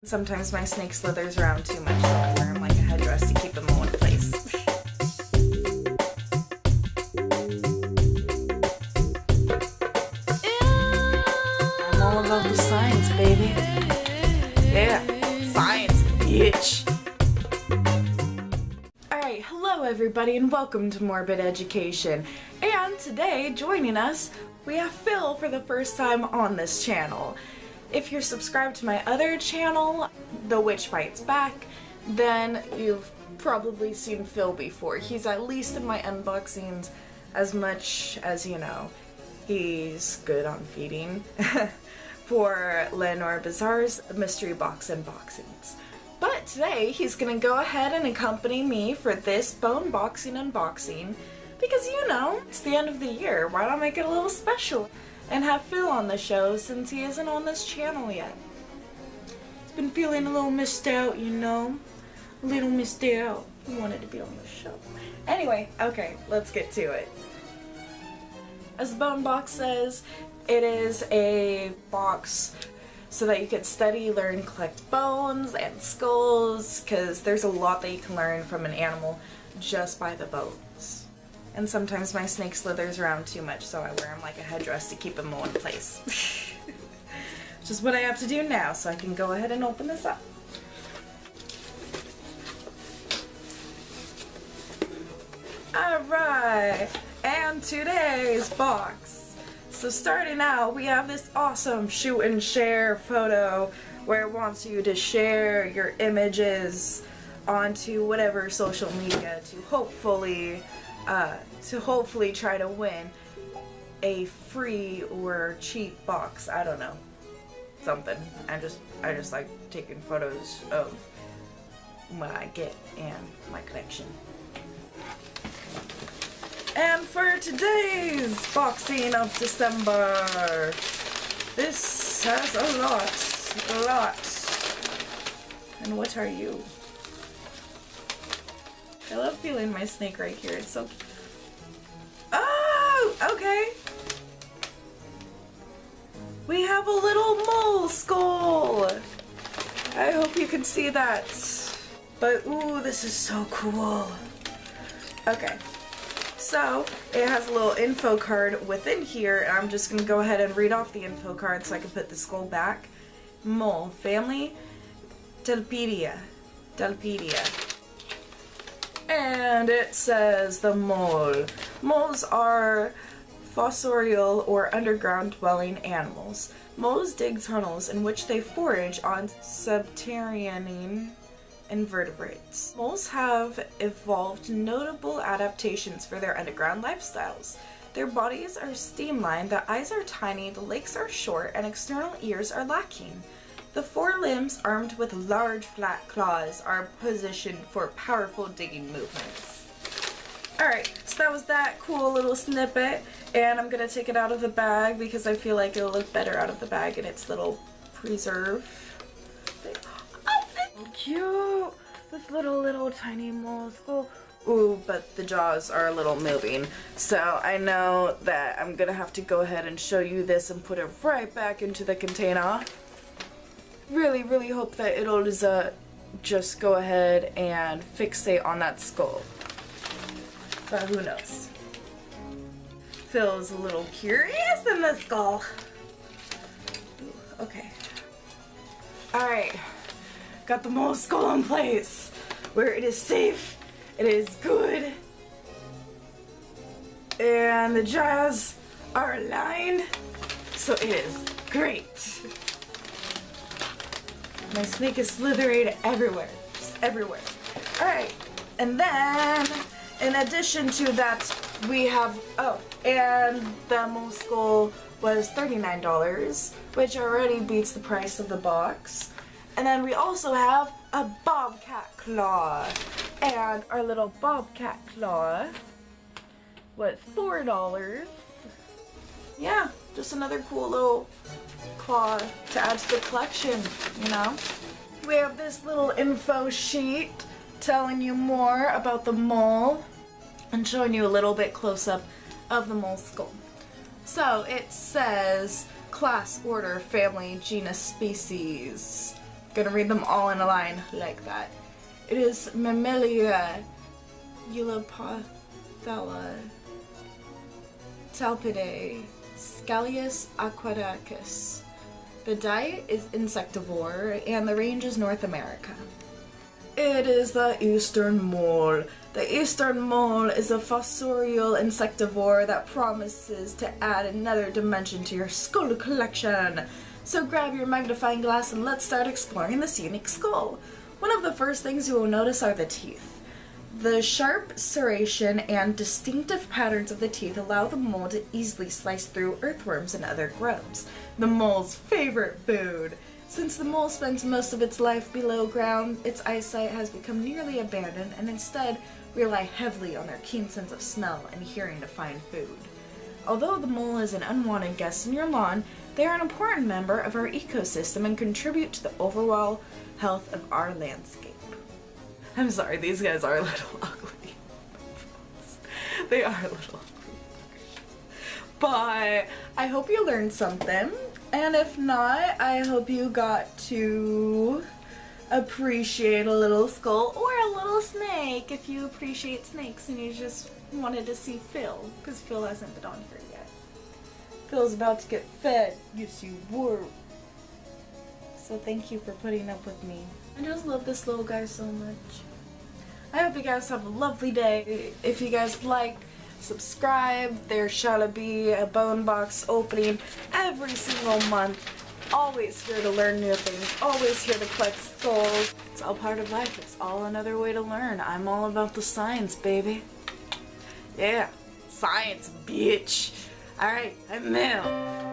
Sometimes my snake slithers around too much, so I wear him like a headdress to keep him all in place. I'm all about the science, baby. Yeah, science, bitch. Alright, hello everybody and welcome to Morbid Education. And today, joining us, we have Phil for the first time on this channel. If you're subscribed to my other channel, The Witch Bites Back, then you've probably seen Phil before. He's at least in my unboxings as much as, you know, he's good on feeding for Lenore Bazaar's Mystery Box Unboxings. But today, he's gonna go ahead and accompany me for this bone boxing unboxing because, you know, it's the end of the year. Why not make it a little special and have Phil on the show since he isn't on this channel yet? He's been feeling a little missed out, you know? A little missed out. He wanted to be on the show. Anyway, okay, let's get to it. As the bone box says, it is a box so that you could study, learn, collect bones and skulls, because there's a lot that you can learn from an animal just by the bones. And sometimes my snake slithers around too much, so I wear him like a headdress to keep him all in place. Which is what I have to do now, so I can go ahead and open this up. Alright, and today's box. So starting out, we have this awesome shoot and share photo where it wants you to share your images onto whatever social media to hopefully try to win a free or cheap box. I don't know. Something. I just like taking photos of what I get and my collection. And for today's boxing of December, this has a lot. And what are you? I love feeling my snake right here. It's so cute. Oh, okay. We have a little mole skull. I hope you can see that. But ooh, this is so cool. Okay. So, it has a little info card within here, and I'm just going to go ahead and read off the info card so I can put the skull back. Mole, family, Delpedia. And it says the mole. Moles are fossorial or underground dwelling animals. Moles dig tunnels in which they forage on subterranean invertebrates. Moles have evolved notable adaptations for their underground lifestyles. Their bodies are streamlined, the eyes are tiny, the legs are short, and external ears are lacking. The forelimbs, armed with large flat claws, are positioned for powerful digging movements. Alright, so that was that cool little snippet, and I'm gonna take it out of the bag because I feel like it'll look better out of the bag in its little preserve thing. Oh, cute! This little tiny mole skull. Ooh, but the jaws are a little moving, so I know that I'm gonna have to go ahead and show you this and put it right back into the container. Really hope that it'll just go ahead and fixate on that skull. But who knows? Phil's a little curious in the skull. Ooh, okay. Alright. Got the mole skull in place. Where it is safe. It is good. And the jaws are aligned. So it is great. My snake is slithering everywhere. Just everywhere. Alright. And then, in addition to that, we have, and the mole skull was $39, which already beats the price of the box. And then we also have a bobcat claw. And our little bobcat claw was $4. Yeah, just another cool little claw to add to the collection, you know? We have this little info sheet telling you more about the mole and showing you a little bit close-up of the mole skull. So it says class, order, family, genus, species. Gonna read them all in a line like that. It is Mammalia, Eulopothella, Talpidae, Scalius aquaticus. The diet is insectivore, and the range is North America. It is the eastern mole. The eastern mole is a fossorial insectivore that promises to add another dimension to your skull collection. So grab your magnifying glass and let's start exploring this unique skull. One of the first things you will notice are the teeth. The sharp serration and distinctive patterns of the teeth allow the mole to easily slice through earthworms and other grubs, the mole's favorite food. Since the mole spends most of its life below ground, its eyesight has become nearly abandoned and instead rely heavily on their keen sense of smell and hearing to find food. Although the mole is an unwanted guest in your lawn, they are an important member of our ecosystem and contribute to the overall health of our landscape. I'm sorry, these guys are a little ugly. They are a little ugly. But I hope you learned something. And if not, I hope you got to appreciate a little skull or a little snake if you appreciate snakes and you just wanted to see Phil, because Phil hasn't been on here yet. Phil's about to get fed. Yes, you were. So thank you for putting up with me. I just love this little guy so much. I hope you guys have a lovely day. If you guys like, subscribe. There shall be a bone box opening every single month. Always here to learn new things. Always here to collect skulls. It's all part of life. It's all another way to learn. I'm all about the science, baby. Yeah, science, bitch. Alright, I'm Mel.